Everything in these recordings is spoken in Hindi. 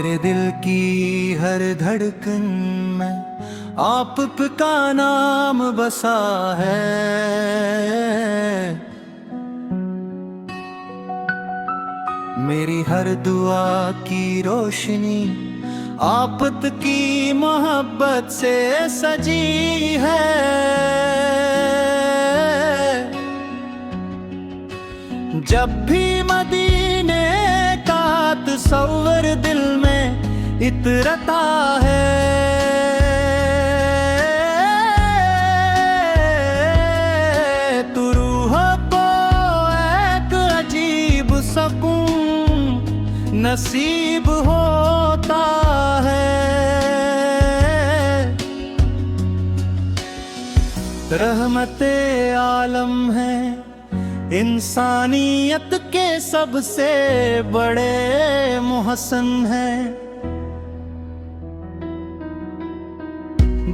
मेरे दिल की हर धड़कन में आप का नाम बसा है। मेरी हर दुआ की रोशनी आपत की मोहब्बत से सजी है। जब भी मदीने का तस्वर दिल में इतरता है, तो रूह को एक अजीब सुकून नसीब होता है। रहमते आलम है इंसानियत के सबसे बड़े मोहसन हैं,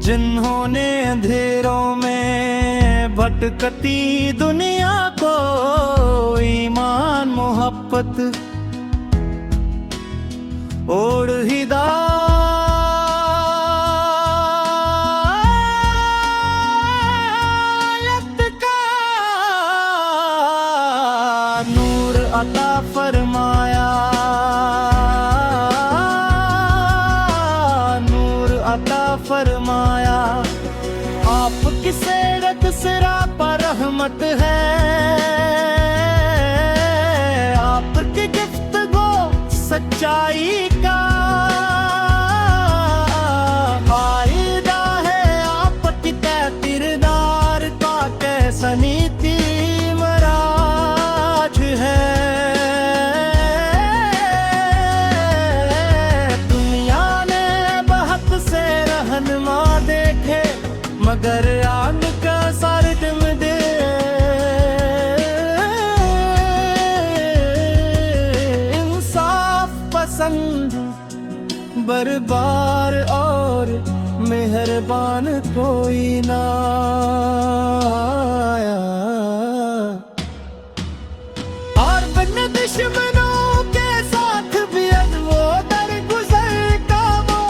जिन्होंने अंधेरों में भटकती दुनिया को ईमान मोहब्बत और हिदायत का नूर अता फरमाया, नूर अता फरमाया। आपकी सीरत सिरा पर रहमत है, आपकी गुफ्तगू सच्चाई का फायदा है। आपकी किरदार का कैसा नीति मराज है। दुनिया ने बहुत से रहनुमा देखे, मगर आग का सरदम दे इंसाफ पसंद बरबार और मेहरबान कोई ना आया। और बिन दुश्मनों के साथ भी वो दर गुजर का वो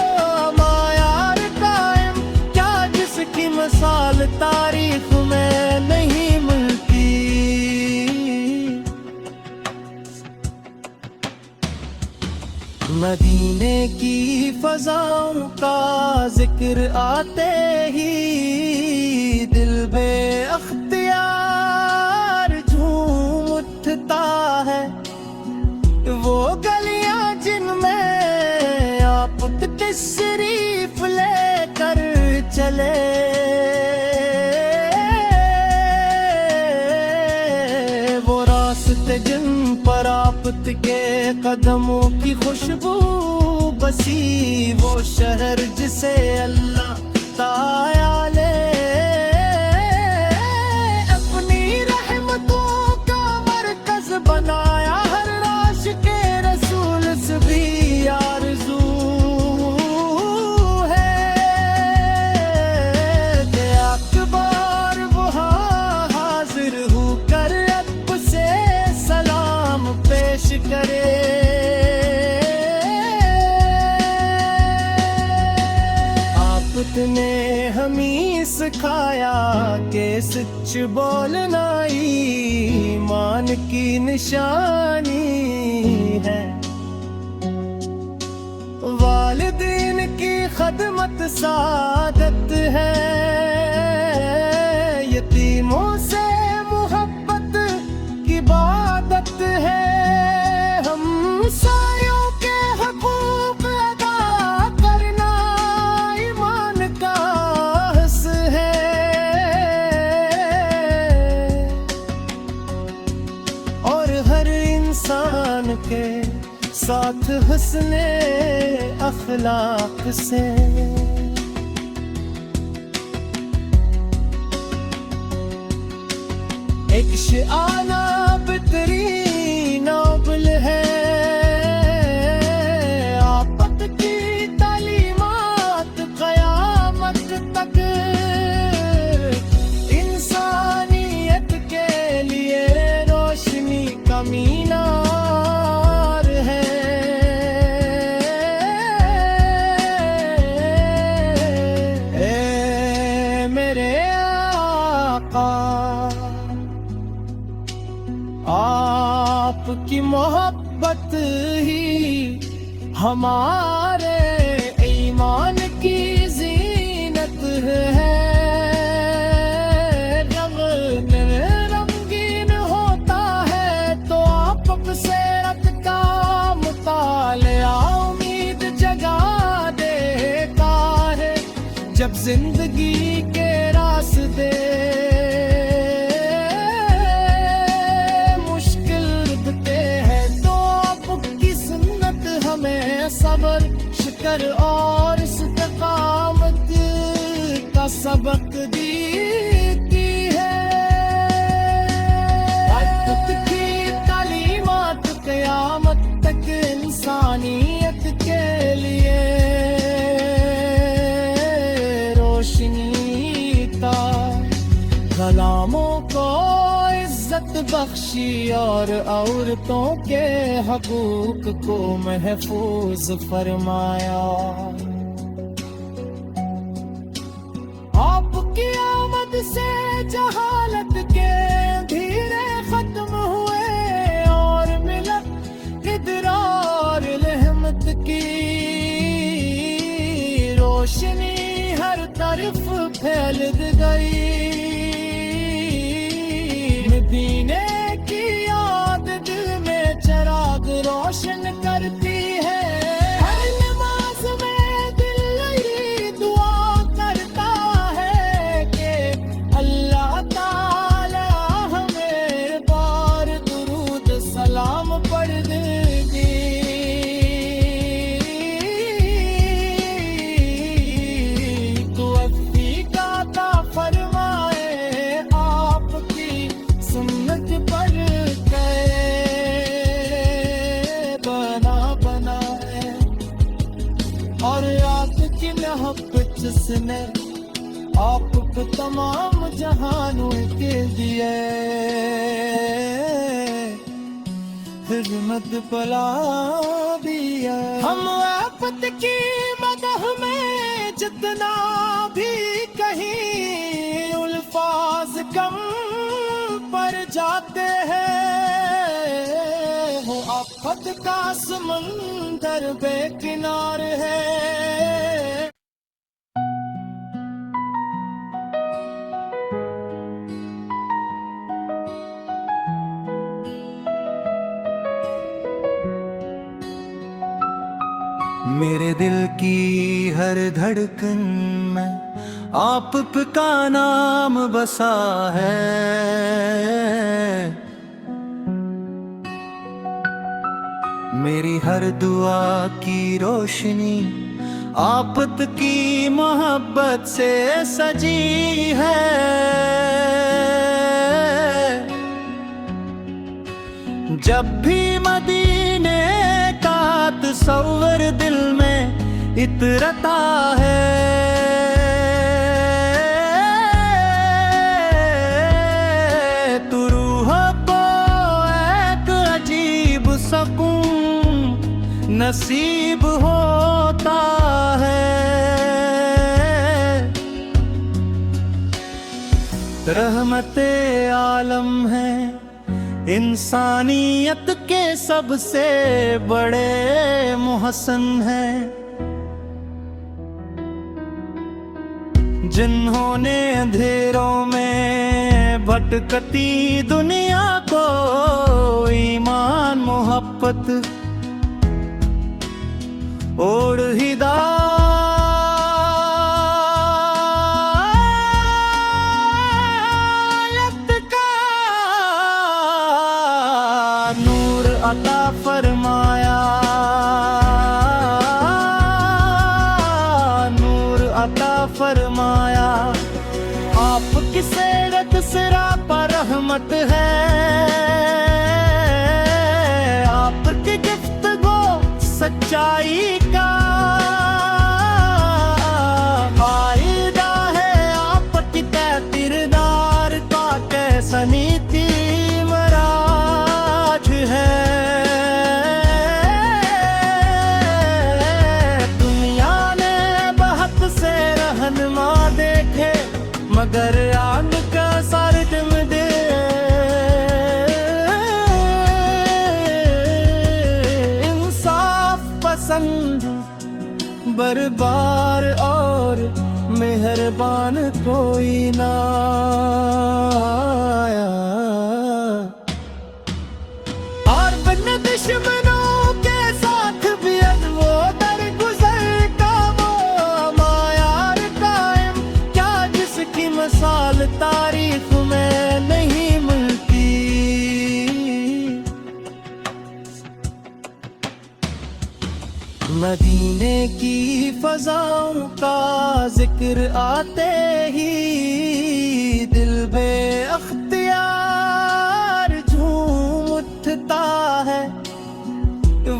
मायार कायम, क्या जिसकी मिसाल तारीख में नहीं मिलती। मदीने की फजाओं का जिक्र आते ही दिल बेअख्तियार झूम उठता है। वो गलियां जिनमें आप तशरीफ लेकर चले, वो रास्ते जिन पर आपत के कदमों की खुशबू बसी, वो शहर जिसे अल्लाह तायाले अपनी रहमतों का मरकज बनाया। हर आशिक़े रसूल से भी आरज़ू है कि अकबर वहाँ हाजिर होकर अदब से सलाम पेश करे। आपने हमें सिखाया कि सच बोलना ईमान की निशानी है। वालिदैन की खदमत सादत है, यतीमों से मोहब्बत की इबादत है। हमसायों के हकूक अदा करना ईमान का हस है। और हर इंसान के साथ हुस्ने अखलाक से एक शाना बेहतरीन नोबल है। आपत की तालीमात क़यामत तक इंसानियत के लिए रोशनी का मीनार है। मोहब्बत ही हमारे ईमान की जीनत है। रंग रंगीन होता है तो आप से रत का मुतालिया उम्मीद जगा देता है। जब जिंदगी के रास्ते सबर शिकर और इस्तिकामत का सबक देती है। अद्भुत की तालीमात क़यामत तक इंसानियत के लिए रोशनी था। कलामों को इज्जत बख्शी और औरतों के हकूक को महफूज फरमाया। आपकी आमद से जहालत के धीरे खत्म हुए और मिलत इदरार रहमत की रोशनी हर तरफ फैल गई। मदीने की याद दिल में चिराग रोशन करती है। हर नमाज में दिल यही दुआ करता है कि अल्लाह ताला हमें बार दुरूद सलाम पढ़ देगी। तो अफ़ी का ता फरमाए आपकी सुन्नत पर बना बना है। और आपकी मोहब्बत जिसने आप को तमाम जहानों के दिए हिम्मत बला भी है। हम आफत की मदह में जितना भी कहीं उल्फाज कम पर जाते हैं। हो आफत का समंदर बेकिनार है। मेरे दिल की हर धड़कन में आप का नाम बसा है। मेरी हर दुआ की रोशनी आपत की मोहब्बत से सजी है। जब भी मदीने का तस्वर दिल में इतरता है, तो रूह को एक अजीब सुकून नसीब होता है। रहमते आलम है इंसानियत के सबसे बड़े मुहसन हैं, जिन्होंने अंधेरों में भटकती दुनिया को ईमान मोहब्बत और हिदायत का नूर अता फरमाया, नूर अता फरमाया। आपकी सीरत सिरा पर रहमत है, आपकी गुफ्तगू सच्चाई का फायदा है। आपकी किरदार का कैसा नीति मराज है। दुनिया ने बहुत से रहनुमा देखे, मगर आग का सरगम दे दिलदार और मेहरबान कोई ना आया। और बिन दुश्मनों के साथ भी वो दर गुजर का वो मायार कायम, क्या जिसकी मिसाल तारीफ में नहीं मिलती। मदीने की फजाओं का जिक्र आते ही दिल बेअख्तियार झूम उठता है।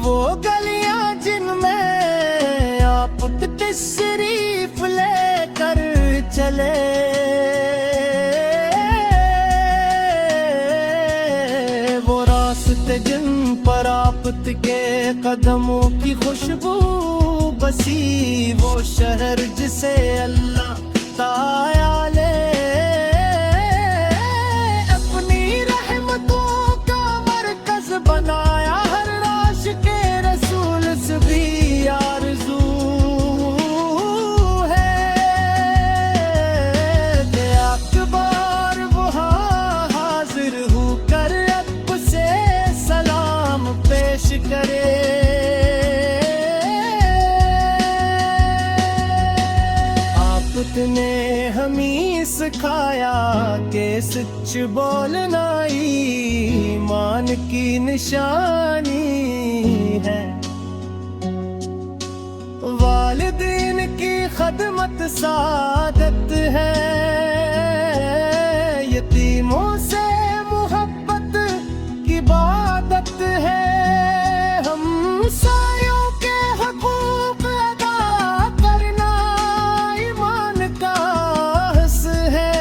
वो गलियां जिनमें आप तशरीफ लेकर चले, वो रास्ते जिन पर आपत के कदमों की खुशबू बसी, वो शहर जिसे अल्लाह ताया ले अपनी रहमतों का मरकज बनाया। हर आशिक़े रसूल से भी आरज़ू है कि अकबर वहाँ हाजिर होकर अब से सलाम पेश करे। आपने हमें सिखाया कि सच बोलना ईमान की निशानी है। वालिदैन की खदमत सादत है, यतीमों से मोहब्बत की इबादत है। हमसायों के हकूक अदा करना ईमान का हस है।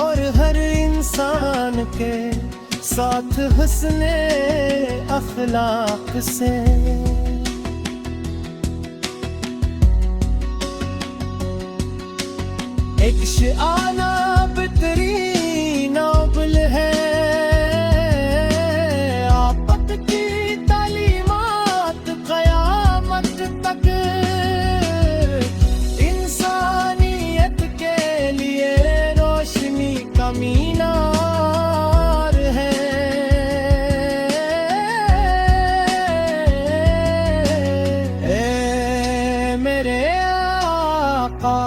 और हर इंसान के साथ हस्ने अखलाक से एक शाना बेहतरीन नोबल है। आपत की तालीमात क़यामत तक इंसानियत के लिए रोशनी का मीनार है। ए मेरे आका,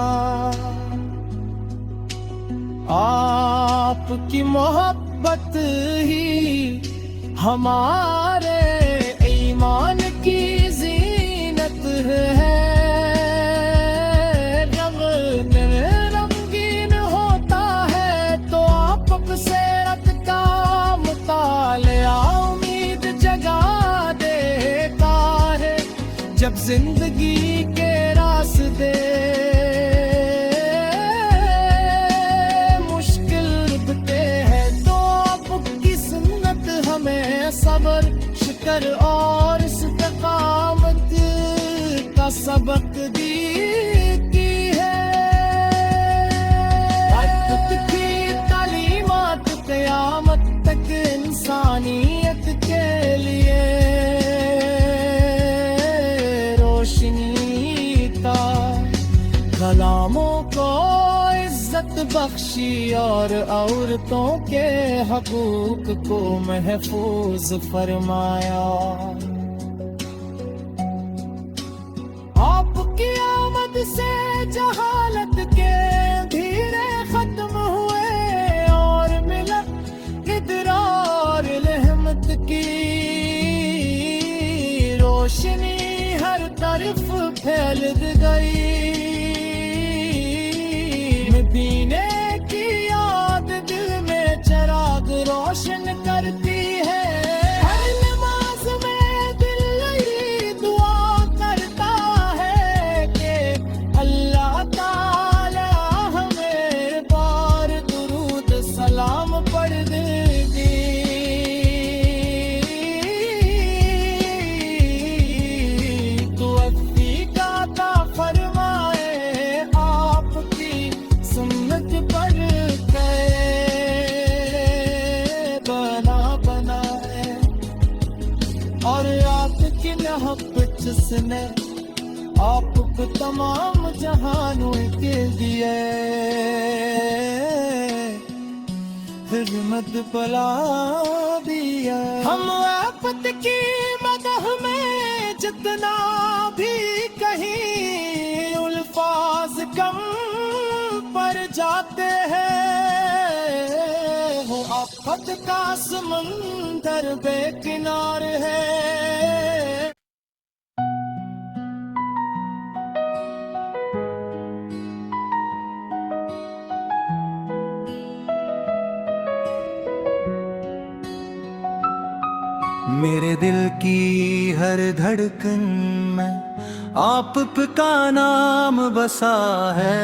आपकी मोहब्बत ही हमारे ईमान की जीनत है। रंग रंगीन होता है तो आप से रत का मुतालिया उम्मीद जगा देता है। जब जिंदगी के रास्ते सबर शिकर और इस्तिकामत का सबक देती है। अद्भुत की तालीमात क़यामत तक इंसानियत के लिए रोशनी का कलामों को इज्जत बख्शी और औरतों के हकूक को महफूज फरमाया। आपकी आमद से जहालत के धीरे खत्म हुए और मिलत इदरार रहमत की रोशनी हर तरफ फैल गई। मदीने की याद दिल में चिराग रोशन करती है। हर नमाज में दिल यही दुआ करता है कि अल्लाह ताला हमें बार दुरूद सलाम पढ़ देगी। तो अफ़ी का फरमा बात की मोहब्बत जिसने आपको तमाम जहानों के दिए हिम्मत बला दिया। हम आफत की मदह में जितना भी कहीं उल्फाज कम पर जाते हैं, हो आफत का समंदर बेकिनार है। मेरे दिल की हर धड़कन में आप का नाम बसा है।